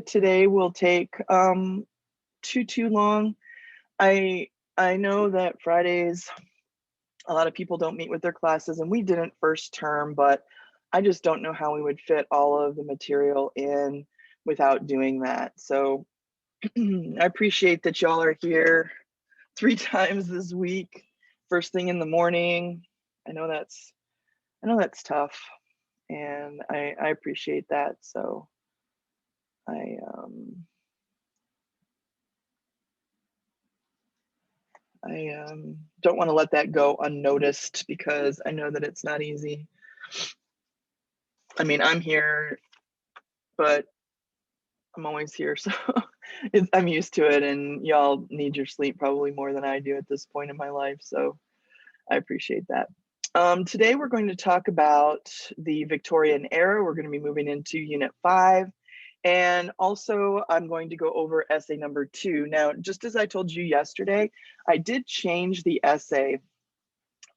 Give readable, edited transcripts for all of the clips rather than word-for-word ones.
today will take too long. I I know that Fridays a lot of people don't meet with their classes, and we didn't first term, but I just don't know how we would fit all of the material in without doing that. So I appreciate that y'all are here 3 times this week, first thing in the morning. I know that's I know that's tough, and I appreciate that. So I don't want to let that go unnoticed because I know that it's not easy. I mean, I'm here, but I'm always here, so I'm used to it, and y'all need your sleep probably more than I do at this point in my life, so I appreciate that. Today we're going to talk about the Victorian era. We're going to be moving into Unit 5, and also I'm going to go over essay number 2. Now, just as I told you yesterday, I did change the essay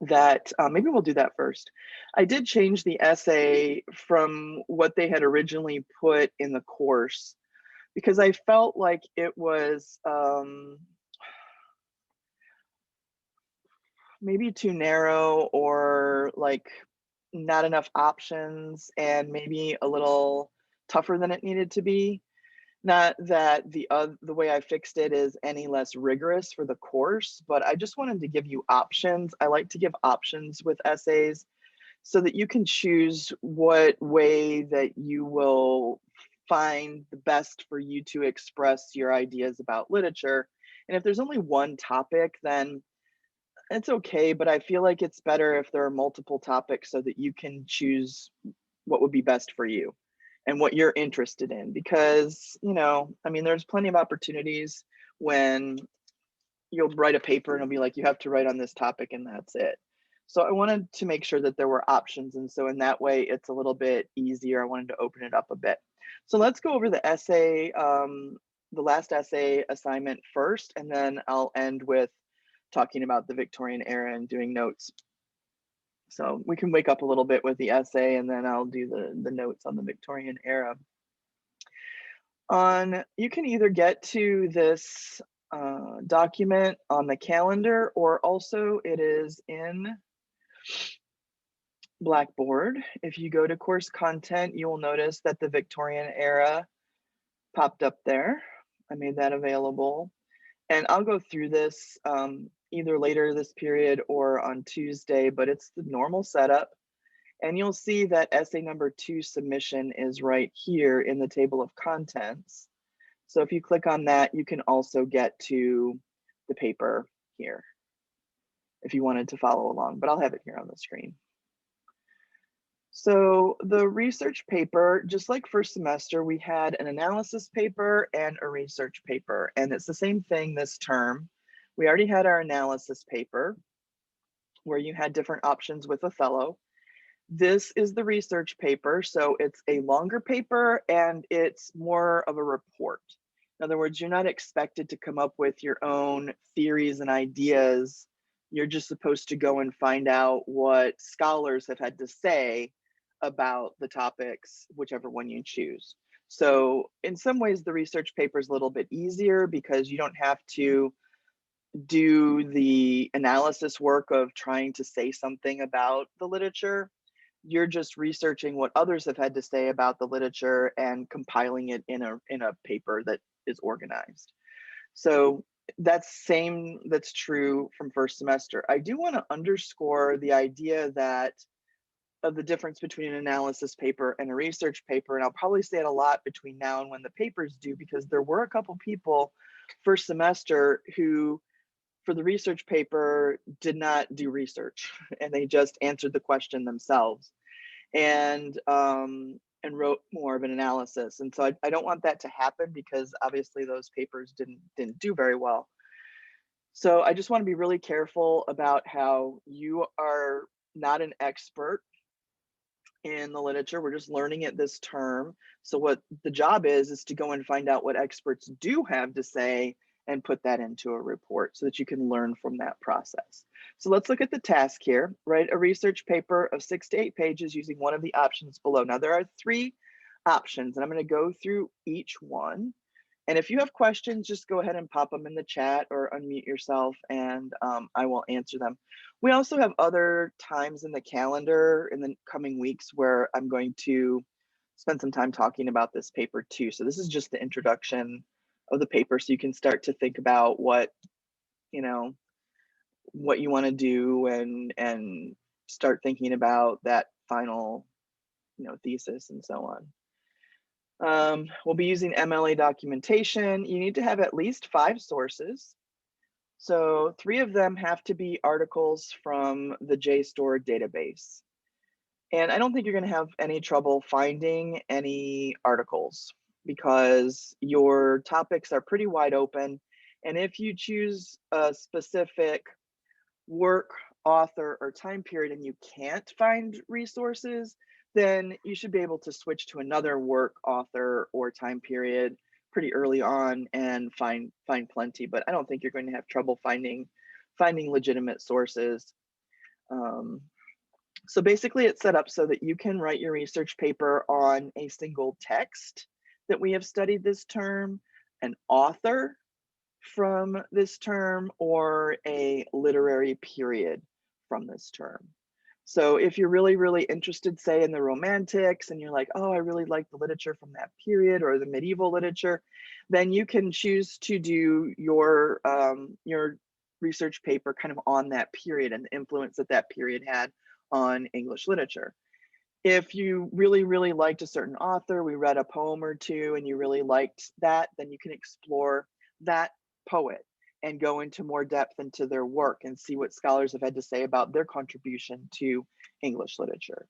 that maybe we'll do that first. I did change the essay from what they had originally put in the course because I felt like it was maybe too narrow or like not enough options and maybe a little tougher than it needed to be. Not that the way I fixed it is any less rigorous for the course, but I just wanted to give you options. I like to give options with essays so that you can choose what way that you will find the best for you to express your ideas about literature. And if there's only one topic, then it's okay, but I feel like it's better if there are multiple topics so that you can choose what would be best for you and what you're interested in. Because, I mean, there's plenty of opportunities when you'll write a paper and it'll be like, you have to write on this topic and that's it. So I wanted to make sure that there were options. And so in that way, it's a little bit easier. I wanted to open it up a bit. So let's go over the essay, the last essay assignment first, and then I'll end with talking about the Victorian era and doing notes. So we can wake up a little bit with the essay and then I'll do the notes on the Victorian era. You can either get to this document on the calendar, or also it is in Blackboard. If you go to course content, you will notice that the Victorian era popped up there. I made that available. And I'll go through this either later this period or on Tuesday, but it's the normal setup. And you'll see that essay number 2 submission is right here in the table of contents. So if you click on that, you can also get to the paper here if you wanted to follow along, but I'll have it here on the screen. So the research paper, just like first semester, we had an analysis paper and a research paper, and it's the same thing this term. We already had our analysis paper where you had different options with Othello. This is the research paper, so it's a longer paper and it's more of a report. In other words, you're not expected to come up with your own theories and ideas. You're just supposed to go and find out what scholars have had to say about the topics, whichever one you choose. So in some ways, the research paper is a little bit easier because you don't have to do the analysis work of trying to say something about the literature. You're just researching what others have had to say about the literature and compiling it in a paper that is organized. So that's true from first semester. I do want to underscore the idea that of the difference between an analysis paper and a research paper, and I'll probably say it a lot between now and when the papers due, because there were a couple people first semester who for the research paper did not do research and they just answered the question themselves and wrote more of an analysis. And so I don't want that to happen because obviously those papers didn't do very well. So I just want to be really careful about how you are not an expert in the literature. We're just learning it this term. So what the job is to go and find out what experts do have to say and put that into a report so that you can learn from that process. So let's look at the task here. Write a research paper of 6 to 8 pages using one of the options below. Now there are 3 options, and I'm going to go through each one. And if you have questions, just go ahead and pop them in the chat or unmute yourself, and I will answer them. We also have other times in the calendar in the coming weeks where I'm going to spend some time talking about this paper too. So this is just the introduction of the paper, so you can start to think about what, you know, what you want to do, and start thinking about that final, thesis and so on. We'll be using MLA documentation. You need to have at least 5 sources. So 3 of them have to be articles from the JSTOR database. And I don't think you're going to have any trouble finding any articles because your topics are pretty wide open. And if you choose a specific work, author, or time period and you can't find resources, then you should be able to switch to another work, author, or time period pretty early on and find plenty. But I don't think you're going to have trouble finding legitimate sources. So basically it's set up so that you can write your research paper on a single text that we have studied this term, an author from this term, or a literary period from this term. So if you're really, really interested, say, in the Romantics, and you're like, oh, I really like the literature from that period or the medieval literature, then you can choose to do your research paper kind of on that period and the influence that that period had on English literature. If you really, really liked a certain author, we read a poem or two, and you really liked that, then you can explore that poet and go into more depth into their work and see what scholars have had to say about their contribution to English literature.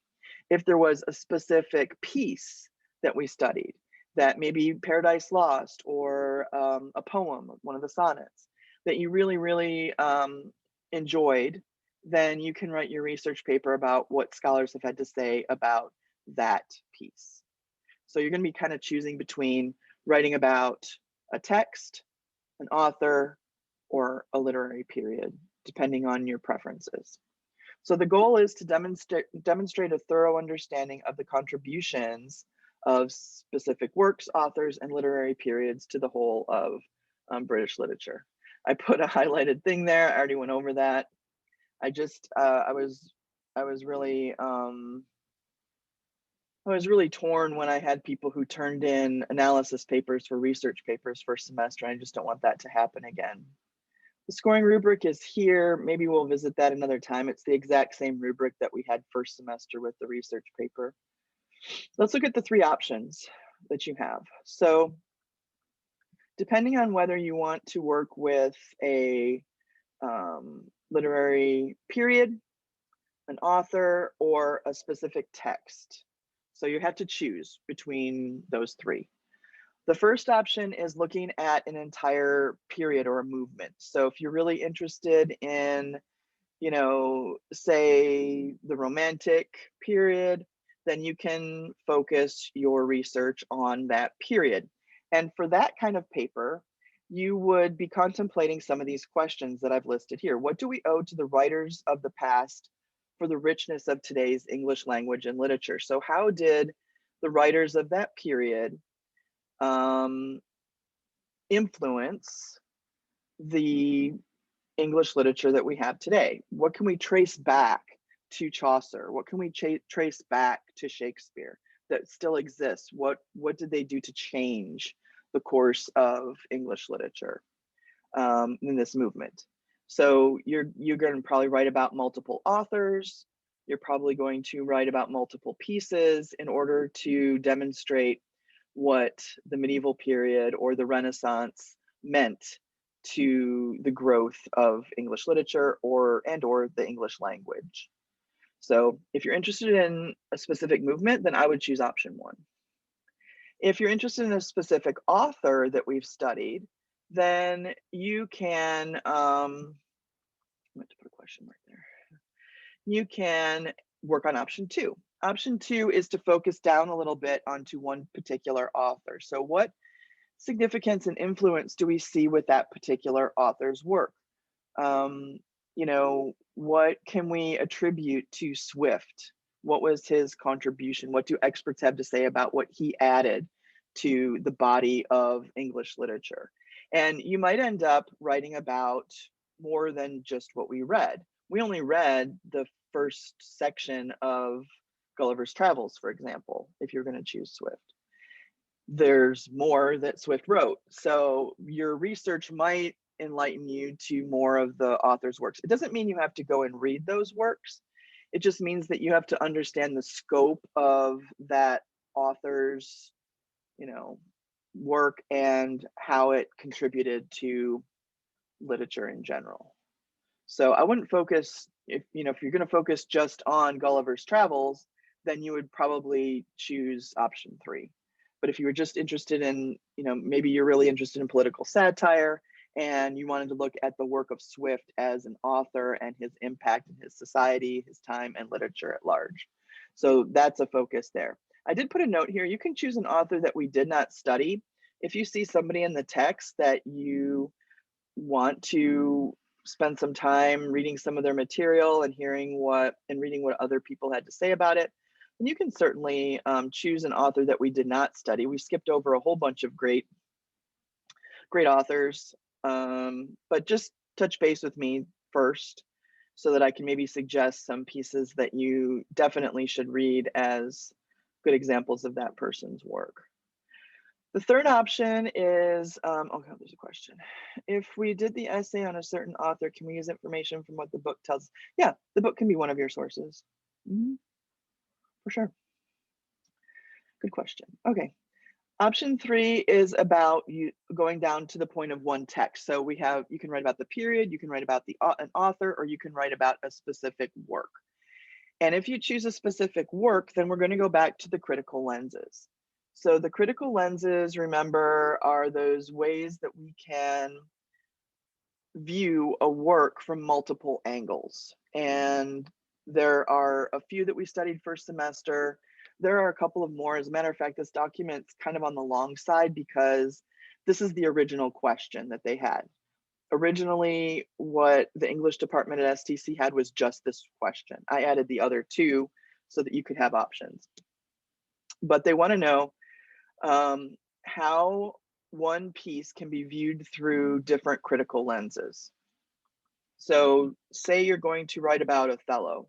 If there was a specific piece that we studied, that maybe Paradise Lost or a poem, one of the sonnets, that you really, really enjoyed, then you can write your research paper about what scholars have had to say about that piece. So you're going to be kind of choosing between writing about a text, an author, or a literary period, depending on your preferences. So the goal is to demonstrate a thorough understanding of the contributions of specific works, authors, and literary periods to the whole of British literature. I put a highlighted thing there. I already went over that. I just I was really torn when I had people who turned in analysis papers for research papers first semester. I just don't want that to happen again. The scoring rubric is here. Maybe we'll visit that another time. It's the exact same rubric that we had first semester with the research paper. Let's look at the 3 options that you have. So depending on whether you want to work with a literary period, an author, or a specific text. So you have to choose between those 3. The first option is looking at an entire period or a movement. So if you're really interested in, say the Romantic period, then you can focus your research on that period. And for that kind of paper, you would be contemplating some of these questions that I've listed here. What do we owe to the writers of the past for the richness of today's English language and literature? So how did the writers of that period influence the English literature that we have today? What can we trace back to Chaucer? What can we trace back to Shakespeare that still exists? What did they do to change the course of English literature in this movement? So you're going to probably write about multiple authors. You're probably going to write about multiple pieces in order to demonstrate what the medieval period or the Renaissance meant to the growth of English literature or the English language. So if you're interested in a specific movement, then I would choose option 1. If you're interested in a specific author that we've studied, then you can, I'm going to put a question mark there. You can work on option 2. Option 2 is to focus down a little bit onto one particular author. So what significance and influence do we see with that particular author's work? What can we attribute to Swift What was his contribution? What do experts have to say about what he added to the body of English literature? And you might end up writing about more than just what we read. We only read the first section of Gulliver's Travels, for example, if you're going to choose Swift. There's more that Swift wrote. So your research might enlighten you to more of the author's works. It doesn't mean you have to go and read those works. It just means that you have to understand the scope of that author's, work and how it contributed to literature in general. So I wouldn't focus, if you're going to focus just on Gulliver's Travels, then you would probably choose option 3. But if you were just interested in, maybe you're really interested in political satire and you wanted to look at the work of Swift as an author and his impact in his society, his time, and literature at large. So that's a focus there. I did put a note here. You can choose an author that we did not study. If you see somebody in the text that you want to spend some time reading some of their material and reading what other people had to say about it, and you can certainly choose an author that we did not study. We skipped over a whole bunch of great authors, but just touch base with me first so that I can maybe suggest some pieces that you definitely should read as good examples of that person's work. The third option is, there's a question. If we did the essay on a certain author, can we use information from what the book tells? Yeah, the book can be one of your sources. For sure. Good question. Okay. Option 3 is about you going down to the point of one text. So you can write about the period, you can write about an author, or you can write about a specific work. And if you choose a specific work, then we're going to go back to the critical lenses. So the critical lenses, remember, are those ways that we can view a work from multiple angles. And there are a few that we studied first semester. There are a couple of more. As a matter of fact, this document's kind of on the long side because this is the original question that they had. Originally, what the English department at STC had was just this question. I added the other 2 so that you could have options. But they want to know how one piece can be viewed through different critical lenses. So say you're going to write about Othello.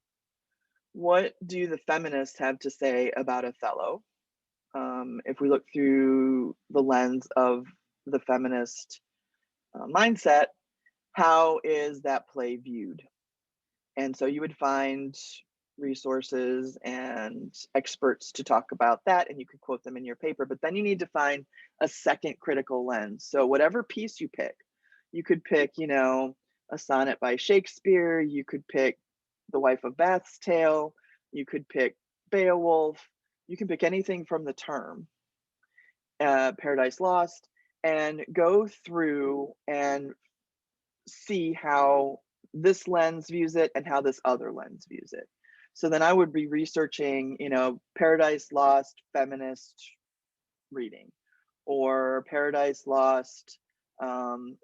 What do the feminists have to say about Othello? If we look through the lens of the feminist mindset, how is that play viewed? And so you would find resources and experts to talk about that, and you could quote them in your paper, but then you need to find a second critical lens. So whatever piece you pick, you could pick, a sonnet by Shakespeare, you could pick The Wife of Bath's Tale, you could pick Beowulf, you can pick anything from the term, Paradise Lost, and go through and see how this lens views it and how this other lens views it. So then I would be researching, Paradise Lost feminist reading or Paradise Lost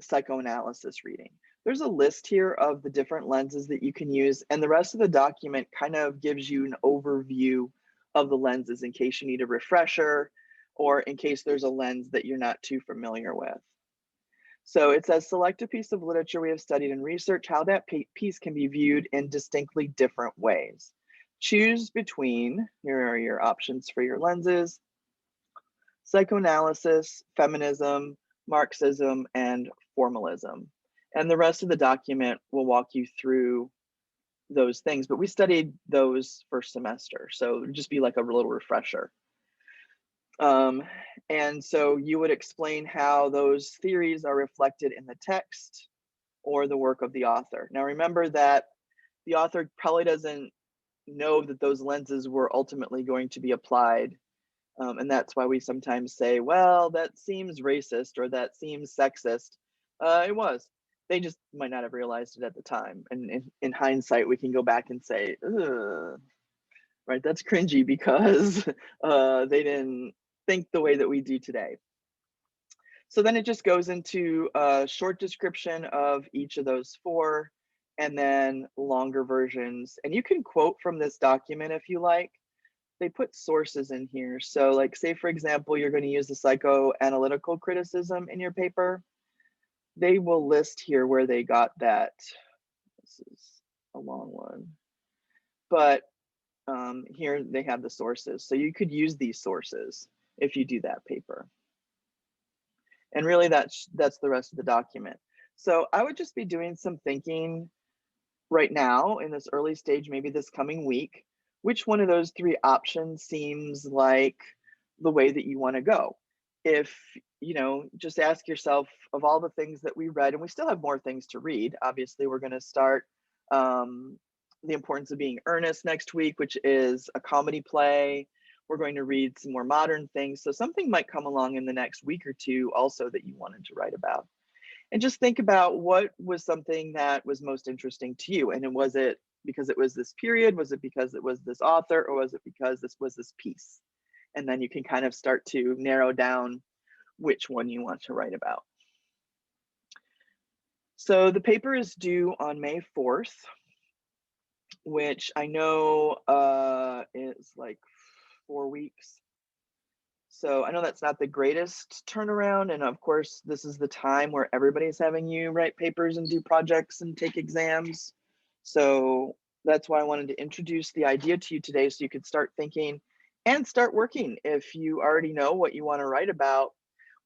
psychoanalysis reading. There's a list here of the different lenses that you can use, and the rest of the document kind of gives you an overview of the lenses in case you need a refresher or in case there's a lens that you're not too familiar with. So it says, select a piece of literature we have studied and research how that piece can be viewed in distinctly different ways. Choose between, here are your options for your lenses, psychoanalysis, feminism, Marxism, and formalism. And the rest of the document will walk you through those things, but we studied those first semester. So it would just be like a little refresher. And so you would explain how those theories are reflected in the text or the work of the author. Now remember that the author probably doesn't know that those lenses were ultimately going to be applied. And that's why we sometimes say, well, that seems racist or that seems sexist. It was. They just might not have realized it at the time. And in hindsight, we can go back and say, right, that's cringy because they didn't think the way that we do today. So then it just goes into a short description of each of those 4 and then longer versions. And you can quote from this document if you like. They put sources in here. So like, say for example, you're going to use the psychoanalytical criticism in your paper. They will list here where they got that. This is a long one, but here they have the sources. So you could use these sources if you do that paper. And really that's the rest of the document. So I would just be doing some thinking right now in this early stage, maybe this coming week, which one of those three options seems like the way that you want to go. If, you know, just ask yourself, of all the things that we read, and we still have more things to read. Obviously, we're going to start The Importance of Being Earnest next week, which is a comedy play. We're going to read some more modern things. So something might come along in the next week or two also that you wanted to write about. And just think about what was something that was most interesting to you. And was it because it was this period? Was it because it was this author? Or was it because this was this piece? And then you can kind of start to narrow down which one you want to write about. So the paper is due on May 4th, which I know is like 4 weeks. So I know that's not the greatest turnaround. And of course, this is the time where everybody's having you write papers and do projects and take exams. So that's why I wanted to introduce the idea to you today so you could start thinking and start working. If you already know what you want to write about,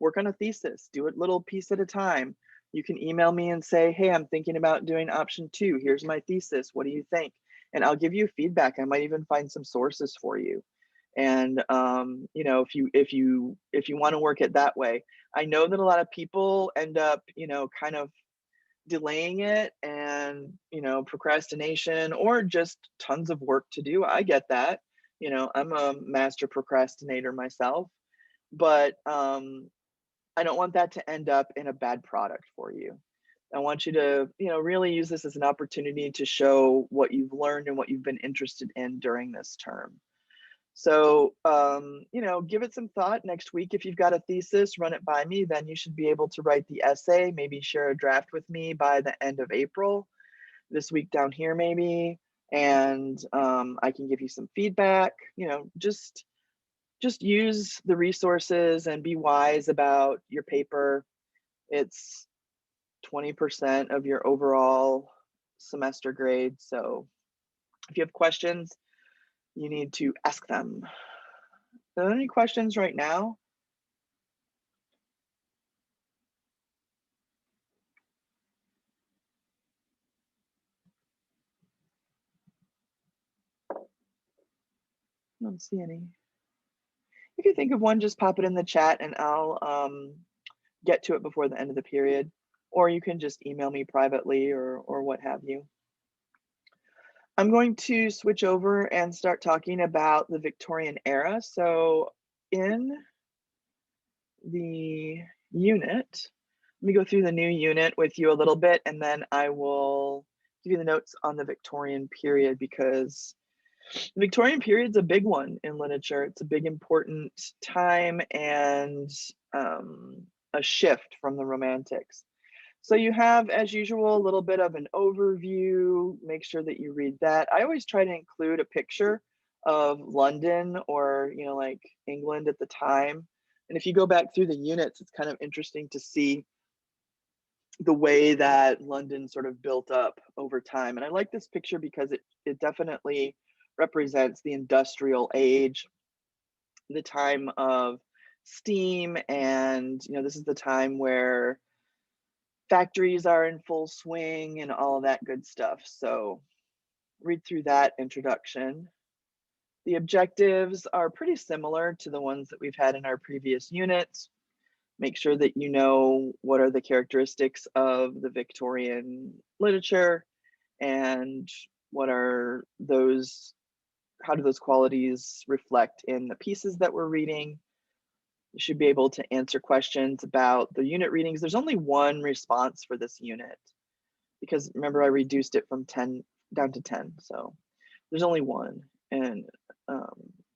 work on a thesis, do it little piece at a time. You can email me and say, hey, I'm thinking about doing option 2. Here's my thesis. What do you think? And I'll give you feedback. I might even find some sources for you. And you know, if you want to work it that way, I know that a lot of people end up, you know, kind of delaying it, and you know, procrastination or just tons of work to do. I get that. You know, I'm a master procrastinator myself, but I don't want that to end up in a bad product for you. I want you to, you know, really use this as an opportunity to show what you've learned and what you've been interested in during this term. So, you know, give it some thought next week. If you've got a thesis, run it by me, then you should be able to write the essay, maybe share a draft with me by the end of April, this week down here maybe, and I can give you some feedback. You know, just use the resources and be wise about your paper. It's 20% of your overall semester grade. So if you have questions, you need to ask them. Are there any questions right now? I don't see any. If you think of one, just pop it in the chat and I'll get to it before the end of the period. Or you can just email me privately or what have you. I'm going to switch over and start talking about the Victorian era. So in the unit, let me go through the new unit with you a little bit, and then I will give you the notes on the Victorian period, because the Victorian period is a big one in literature. It's a big, important time and a shift from the Romantics. So you have, as usual, a little bit of an overview. Make sure that you read that. I always try to include a picture of London or, you know, like England at the time. And if you go back through the units, it's kind of interesting to see the way that London sort of built up over time. And I like this picture because it definitely represents the industrial age, the time of steam, and you know, this is the time where factories are in full swing and all of that good stuff. So read through that introduction. The objectives are pretty similar to the ones that we've had in our previous units. Make sure that you know what are the characteristics of the Victorian literature and what are those, how do those qualities reflect in the pieces that we're reading. You should be able to answer questions about the unit readings. There's only one response for this unit because remember I reduced it from 10 down to 10. So there's only one, and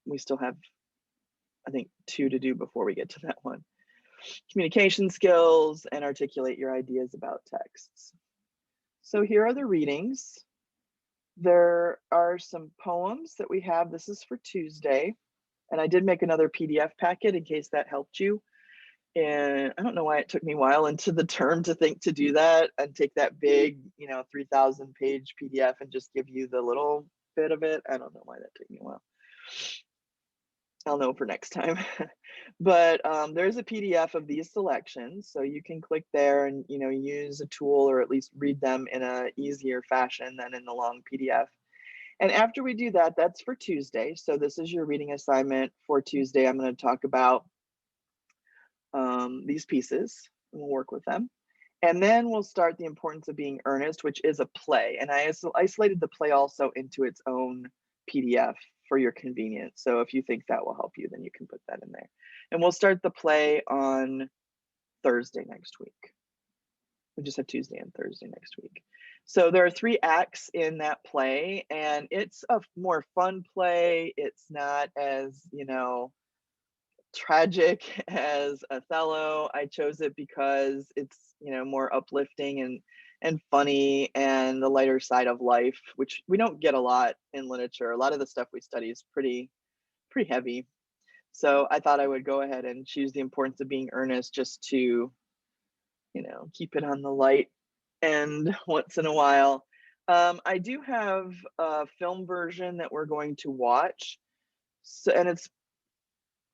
we still have, I think, 2 to do before we get to that one. Communication skills and articulate your ideas about texts. So here are the readings. There are some poems that we have. This is for Tuesday. And I did make another PDF packet in case that helped you. And I don't know why it took me a while into the term to think to do that and take that big, 3,000 page PDF and just give you the little bit of it. I don't know why that took me a while. I'll know for next time. But there's a PDF of these selections. So you can click there and, use a tool or at least read them in a easier fashion than in the long PDF. And after we do that, that's for Tuesday. So this is your reading assignment for Tuesday. I'm going to talk about these pieces and we'll work with them. And then we'll start the importance of being earnest, which is a play. And I isolated the play also into its own PDF for your convenience. So if you think that will help you, then you can put that in there. And we'll start the play on Thursday next week. We just have Tuesday and Thursday next week. So there are 3 acts in that play, and it's a more fun play. It's not as, tragic as Othello. I chose it because it's, more uplifting and funny and the lighter side of life, which we don't get a lot in literature. A lot of the stuff we study is pretty heavy. So I thought I would go ahead and choose the importance of being earnest just to, keep it on the light end once in a while. I do have a film version that we're going to watch. So, and it's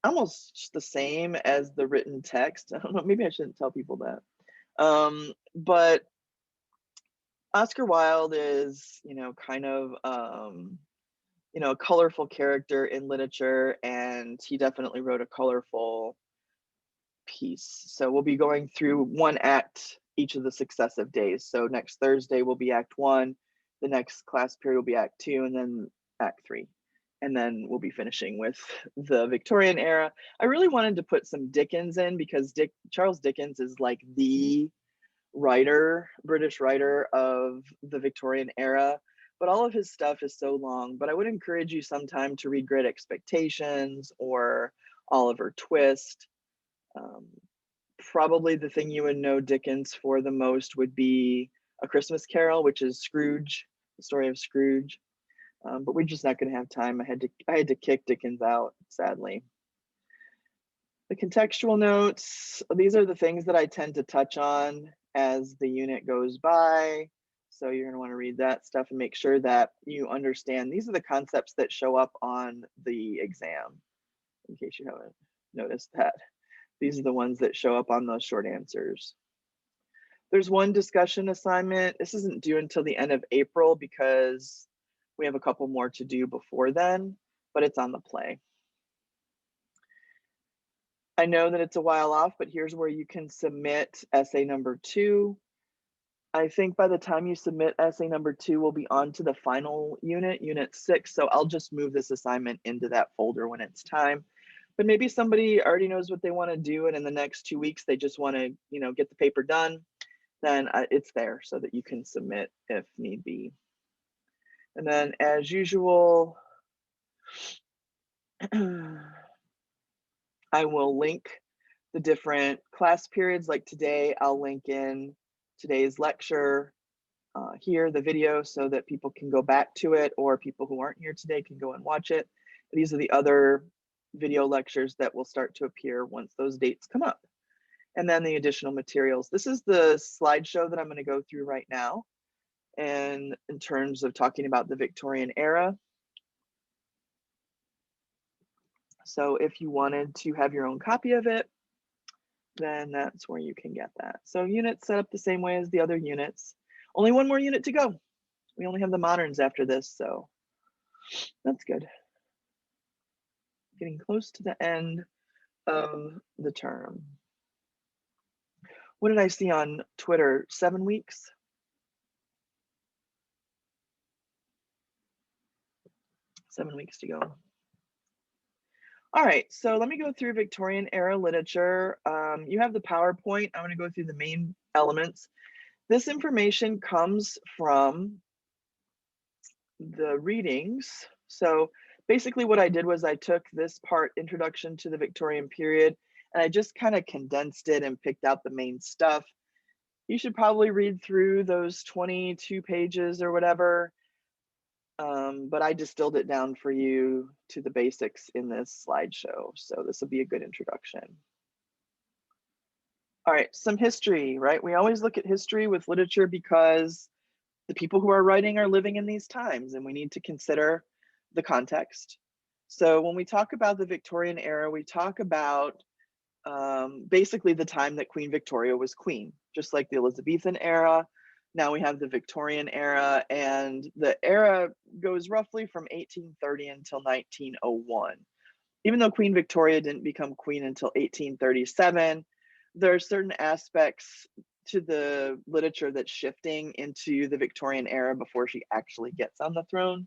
almost the same as the written text. I don't know, maybe I shouldn't tell people that. But Oscar Wilde is, kind of, a colorful character in literature, and he definitely wrote a colorful piece. So we'll be going through 1 act each of the successive days. So next Thursday will be Act 1, the next class period will be Act 2, and then Act 3. And then we'll be finishing with the Victorian era. I really wanted to put some Dickens in because Charles Dickens is like the British writer of the Victorian era, but all of his stuff is so long. But I would encourage you sometime to read Great Expectations or Oliver Twist. Probably the thing you would know Dickens for the most would be A Christmas Carol, which is Scrooge, the story of Scrooge. But we're just not going to have time. I had to kick Dickens out, sadly. The contextual notes, these are the things that I tend to touch on as the unit goes by. So you're going to want to read that stuff and make sure that you understand. These are the concepts that show up on the exam, in case you haven't noticed that. These are the ones that show up on those short answers. There's one discussion assignment. This isn't due until the end of April because we have a couple more to do before then, but it's on the play. I know that it's a while off, but here's where you can submit essay number 2. I think by the time you submit essay number 2, we'll be on to the final unit, unit 6. So I'll just move this assignment into that folder when it's time. But maybe somebody already knows what they want to do, and in the next 2 weeks, they just want to, get the paper done. Then it's there so that you can submit if need be. And then as usual, I will link the different class periods. Like today, I'll link in today's lecture here, the video, so that people can go back to it, or people who aren't here today can go and watch it. These are the other video lectures that will start to appear once those dates come up. And then the additional materials. This is the slideshow that I'm going to go through right now. And in terms of talking about the Victorian era. So if you wanted to have your own copy of it, then that's where you can get that. So units set up the same way as the other units. Only one more unit to go. We only have the moderns after this, so that's good. Getting close to the end of the term. What did I see on Twitter? 7 weeks? 7 weeks to go. All right, so let me go through Victorian era literature. You have the PowerPoint. I'm going to go through the main elements. This information comes from the readings. So basically what I did was I took this part, Introduction to the Victorian Period, and I just kind of condensed it and picked out the main stuff. You should probably read through those 22 pages or whatever, but I distilled it down for you to the basics in this slideshow, so this will be a good introduction. All right, some history, right? We always look at history with literature because the people who are writing are living in these times, and we need to consider the context. So when we talk about the Victorian era, we talk about basically the time that Queen Victoria was queen, just like the Elizabethan era. Now we have the Victorian era, and the era goes roughly from 1830 until 1901. Even though Queen Victoria didn't become queen until 1837, there are certain aspects to the literature that's shifting into the Victorian era before she actually gets on the throne,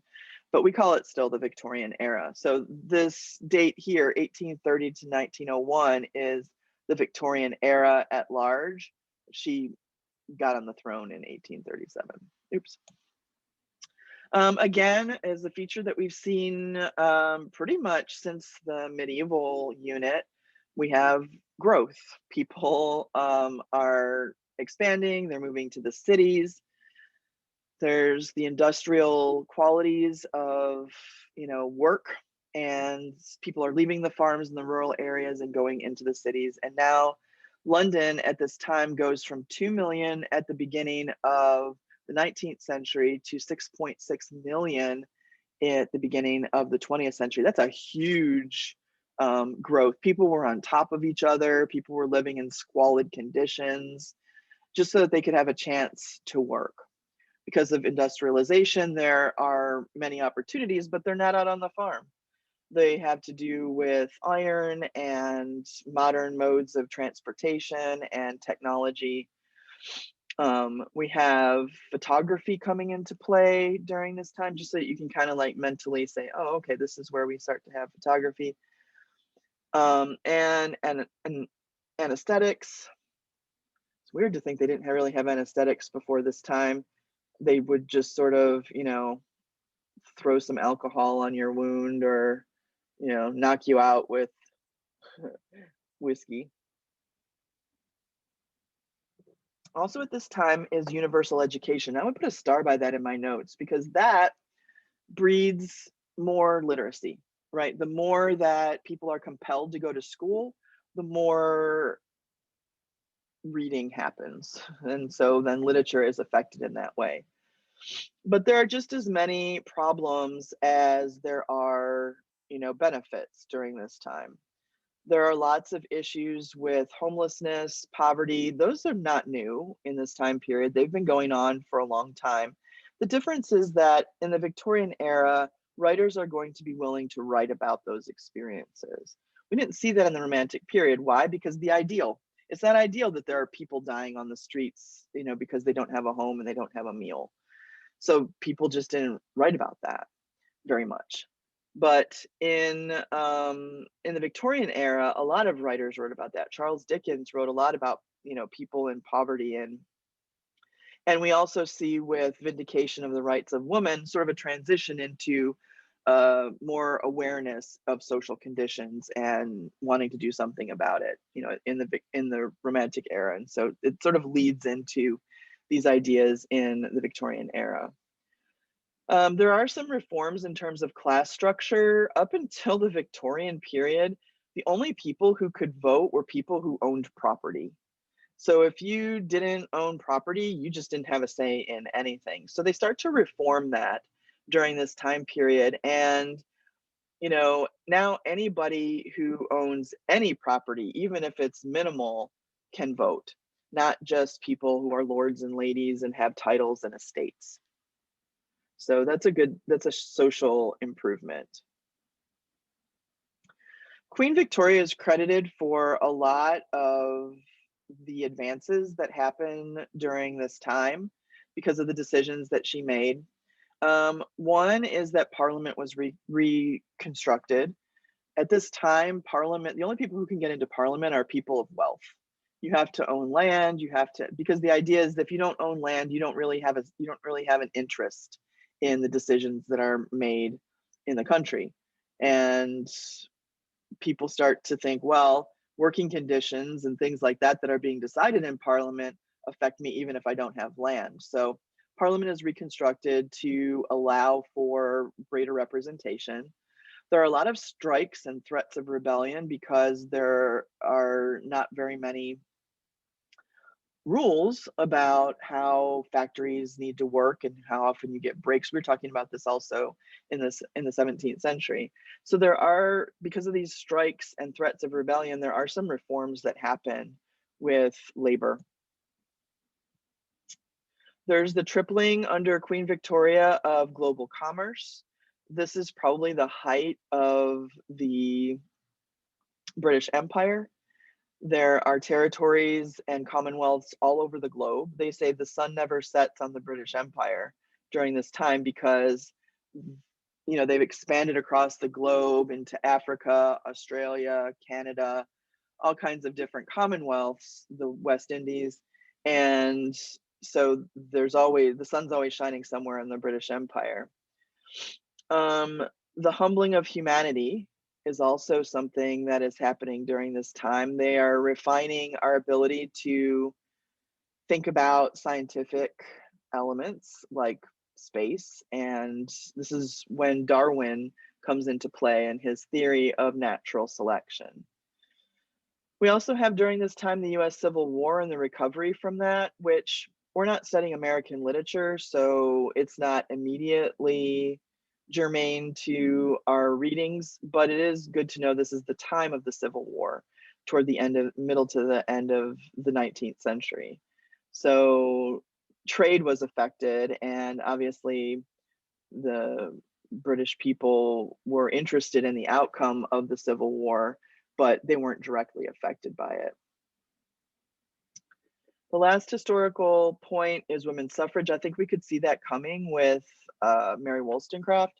but we call it still the Victorian era. So this date here, 1830 to 1901, is the Victorian era at large. She got on the throne in 1837. Oops. Again, is a feature that we've seen pretty much since the medieval unit. We have growth. People are expanding, they're moving to the cities. There's the industrial qualities of, work, and people are leaving the farms in the rural areas and going into the cities. And now London at this time goes from 2 million at the beginning of the 19th century to 6.6 million at the beginning of the 20th century. That's a huge growth. People were on top of each other. People were living in squalid conditions just so that they could have a chance to work. Because of industrialization, there are many opportunities, but they're not out on the farm. They have to do with iron and modern modes of transportation and technology. We have photography coming into play during this time, just so that you can kind of like mentally say, oh, okay, this is where we start to have photography. And anesthetics. It's weird to think they didn't really have anesthetics before this time. They would just sort of, throw some alcohol on your wound, or, knock you out with whiskey. Also at this time is universal education. I would put a star by that in my notes, because that breeds more literacy, right? The more that people are compelled to go to school, the more reading happens. And so then literature is affected in that way. But there are just as many problems as there are, benefits during this time. There are lots of issues with homelessness, poverty. Those are not new in this time period. They've been going on for a long time. The difference is that in the Victorian era, writers are going to be willing to write about those experiences. We didn't see that in the Romantic period. Why? Because it's not ideal that there are people dying on the streets, because they don't have a home and they don't have a meal. So people just didn't write about that very much. But in the Victorian era, a lot of writers wrote about that. Charles Dickens wrote a lot about, people in poverty, and we also see with Vindication of the Rights of Women sort of a transition into more awareness of social conditions and wanting to do something about it, in the Romantic era. And so it sort of leads into these ideas in the Victorian era. There are some reforms in terms of class structure. Up until the Victorian period, the only people who could vote were people who owned property. So if you didn't own property, you just didn't have a say in anything. So they start to reform that during this time period. And, now anybody who owns any property, even if it's minimal, can vote, not just people who are lords and ladies and have titles and estates. So that's a social improvement. Queen Victoria is credited for a lot of the advances that happen during this time because of the decisions that she made. One is that Parliament was reconstructed. At this time, Parliament, the only people who can get into Parliament are people of wealth. You have to own land, because the idea is that if you don't own land, you don't really have an interest in the decisions that are made in the country. And people start to think, well, working conditions and things like that are being decided in Parliament affect me even if I don't have land. So Parliament is reconstructed to allow for greater representation. There are a lot of strikes and threats of rebellion because there are not very many rules about how factories need to work and how often you get breaks. We're talking about this also in the 17th century. So there are, because of these strikes and threats of rebellion, there are some reforms that happen with labor. There's the tripling under Queen Victoria of global commerce. This is probably the height of the British Empire. There are territories and commonwealths all over the globe. They say the sun never sets on the British Empire during this time because they've expanded across the globe into Africa, Australia, Canada, all kinds of different commonwealths, the West Indies. And so the sun's always shining somewhere in the British Empire. The humbling of humanity is also something that is happening during this time. They are refining our ability to think about scientific elements like space. And this is when Darwin comes into play and his theory of natural selection. We also have during this time the US Civil War and the recovery from that, which we're not studying American literature, so it's not immediately germane to our readings, but it is good to know this is the time of the Civil War, toward the middle to the end of the 19th century. So trade was affected, and obviously the British people were interested in the outcome of the Civil War, but they weren't directly affected by it. The last historical point is women's suffrage. I think we could see that coming with Mary Wollstonecraft.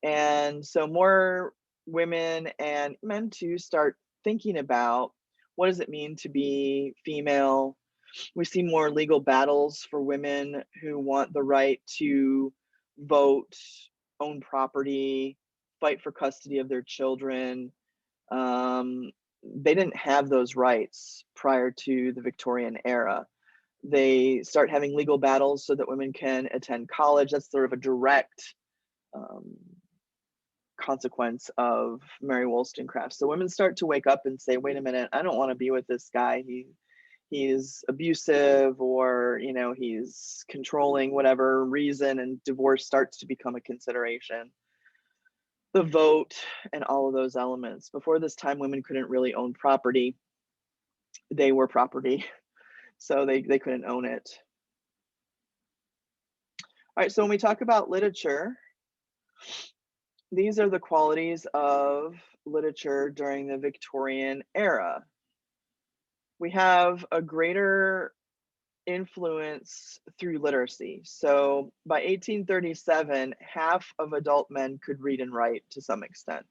And so more women and men too start thinking about what does it mean to be female. We see more legal battles for women who want the right to vote, own property, fight for custody of their children. They didn't have those rights prior to the Victorian era. They start having legal battles so that women can attend college. That's sort of a direct consequence of Mary Wollstonecraft. So women start to wake up and say, wait a minute, I don't want to be with this guy. He's abusive, or he's controlling, whatever reason, and divorce starts to become a consideration. The vote and all of those elements. Before this time, women couldn't really own property. They were property, so they couldn't own it. All right, so when we talk about literature, these are the qualities of literature during the Victorian era. We have a greater influence through literacy. So by 1837, half of adult men could read and write to some extent,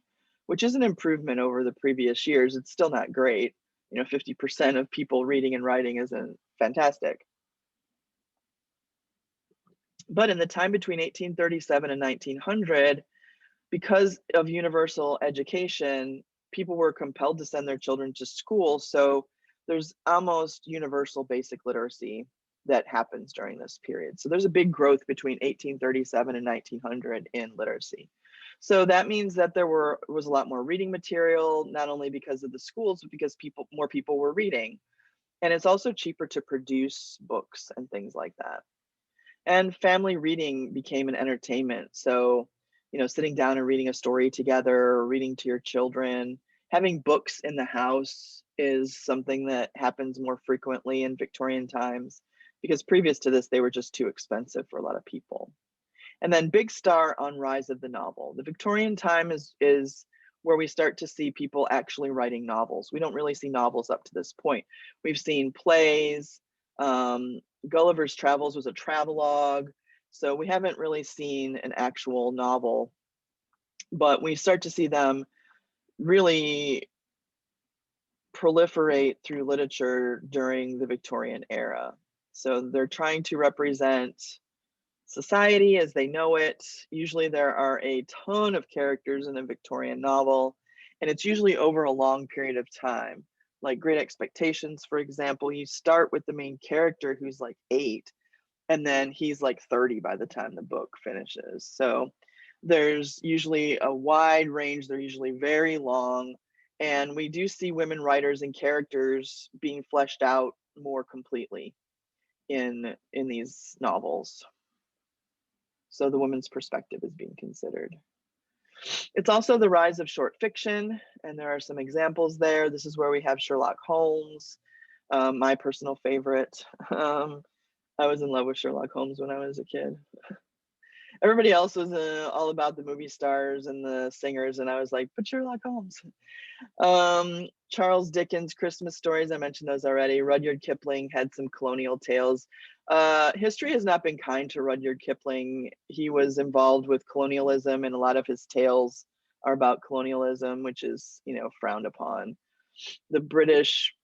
which is an improvement over the previous years. It's still not great. 50% of people reading and writing isn't fantastic. But in the time between 1837 and 1900, because of universal education, people were compelled to send their children to school. So there's almost universal basic literacy that happens during this period. So there's a big growth between 1837 and 1900 in literacy. So that means that there was a lot more reading material, not only because of the schools, but because more people were reading. And it's also cheaper to produce books and things like that. And family reading became an entertainment. So, sitting down and reading a story together, or reading to your children, having books in the house is something that happens more frequently in Victorian times, because previous to this, they were just too expensive for a lot of people. And then big star on rise of the novel. The Victorian time is where we start to see people actually writing novels. We don't really see novels up to this point. We've seen plays. Gulliver's Travels was a travelogue. So we haven't really seen an actual novel, but we start to see them really proliferate through literature during the Victorian era. So they're trying to represent society as they know it. Usually there are a ton of characters in a Victorian novel, and it's usually over a long period of time. Like Great Expectations, for example, you start with the main character who's like 8, and then he's like 30 by the time the book finishes. So there's usually a wide range, they're usually very long, and we do see women writers and characters being fleshed out more completely in these novels. So the woman's perspective is being considered. It's also the rise of short fiction, and there are some examples there. This is where we have Sherlock Holmes, my personal favorite. I was in love with Sherlock Holmes when I was a kid. Everybody else was all about the movie stars and the singers, and I was like, but Sherlock Holmes. Charles Dickens' Christmas stories, I mentioned those already. Rudyard Kipling had some colonial tales. History has not been kind to Rudyard Kipling. He was involved with colonialism, and a lot of his tales are about colonialism, which is, you know, frowned upon. The British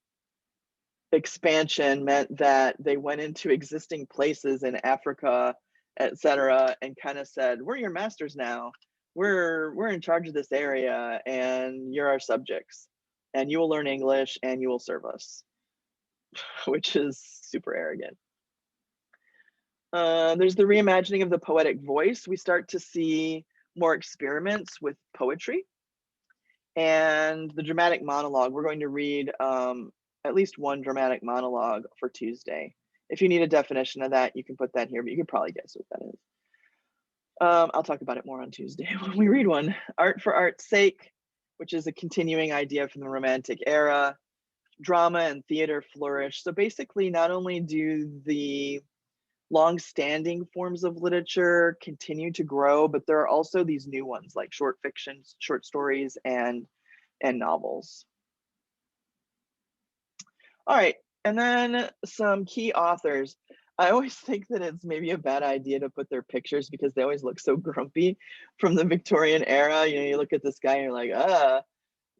expansion meant that they went into existing places in Africa, etc., and kind of said, we're your masters now. We're in charge of this area, and you're our subjects, and you will learn English and you will serve us, which is super arrogant. There's the reimagining of the poetic voice. We start to see more experiments with poetry. And the dramatic monologue, we're going to read at least one dramatic monologue for Tuesday. If you need a definition of that, you can put that here, but you could probably guess what that is. I'll talk about it more on Tuesday when we read one. Art for art's sake, which is a continuing idea from the Romantic era. Drama and theater flourish. So basically, not only do the long-standing forms of literature continue to grow, but there are also these new ones like short fiction, short stories, and novels. All right, and then some key authors. I always think that it's maybe a bad idea to put their pictures because they always look so grumpy from the Victorian era. You know, you look at this guy and you're like,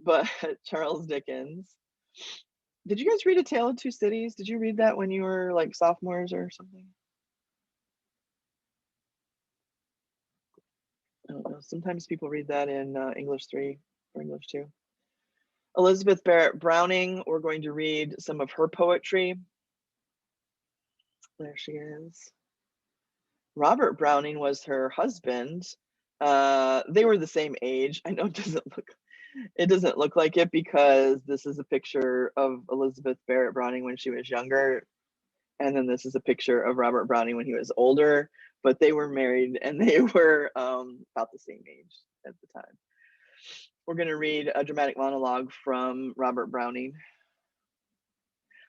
but Charles Dickens. Did you guys read A Tale of Two Cities? Did you read that when you were like sophomores or something? I don't know. Sometimes people read that in English 3 or English 2. Elizabeth Barrett Browning, we're going to read some of her poetry. There she is. Robert Browning was her husband. They were the same age. I know it doesn't look like it because this is a picture of Elizabeth Barrett Browning when she was younger. And then this is a picture of Robert Browning when he was older, but they were married and they were about the same age at the time. We're going to read a dramatic monologue from Robert Browning.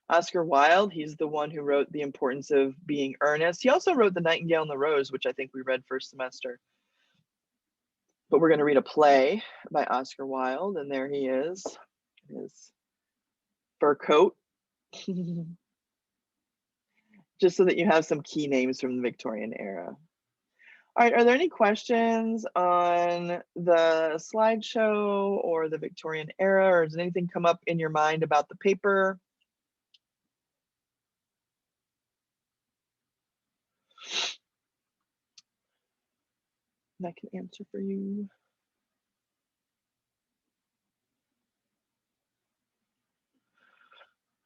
Oscar Wilde, he's the one who wrote The Importance of Being Earnest. He also wrote The Nightingale and the Rose, which I think we read first semester. But we're going to read a play by Oscar Wilde, and there he is, his fur coat. Just so that you have some key names from the Victorian era. All right, are there any questions on the slideshow or the Victorian era, or does anything come up in your mind about the paper? I can answer for you.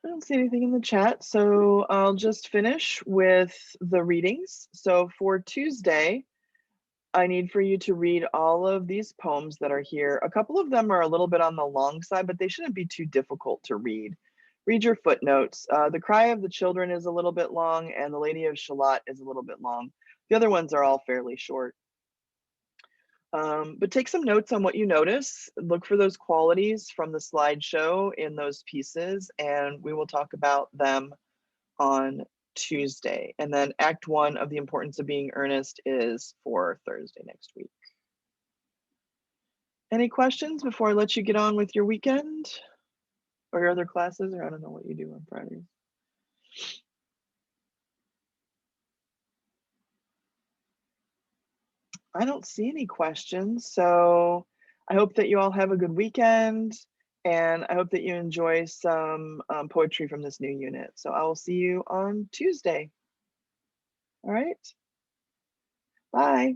I don't see anything in the chat, so I'll just finish with the readings. So for Tuesday, I need for you to read all of these poems that are here. A couple of them are a little bit on the long side, but they shouldn't be too difficult to read. Read your footnotes. The Cry of the Children is a little bit long, and The Lady of Shalott is a little bit long. The other ones are all fairly short. But take some notes on what you notice. Look for those qualities from the slideshow in those pieces, and we will talk about them on Tuesday. And then Act 1 of The Importance of Being Earnest is for Thursday next week. Any questions before I let you get on with your weekend or your other classes, or I don't know what you do on Fridays? I don't see any questions, so I hope that you all have a good weekend, and I hope that you enjoy some poetry from this new unit. So I will see you on Tuesday. All right, bye.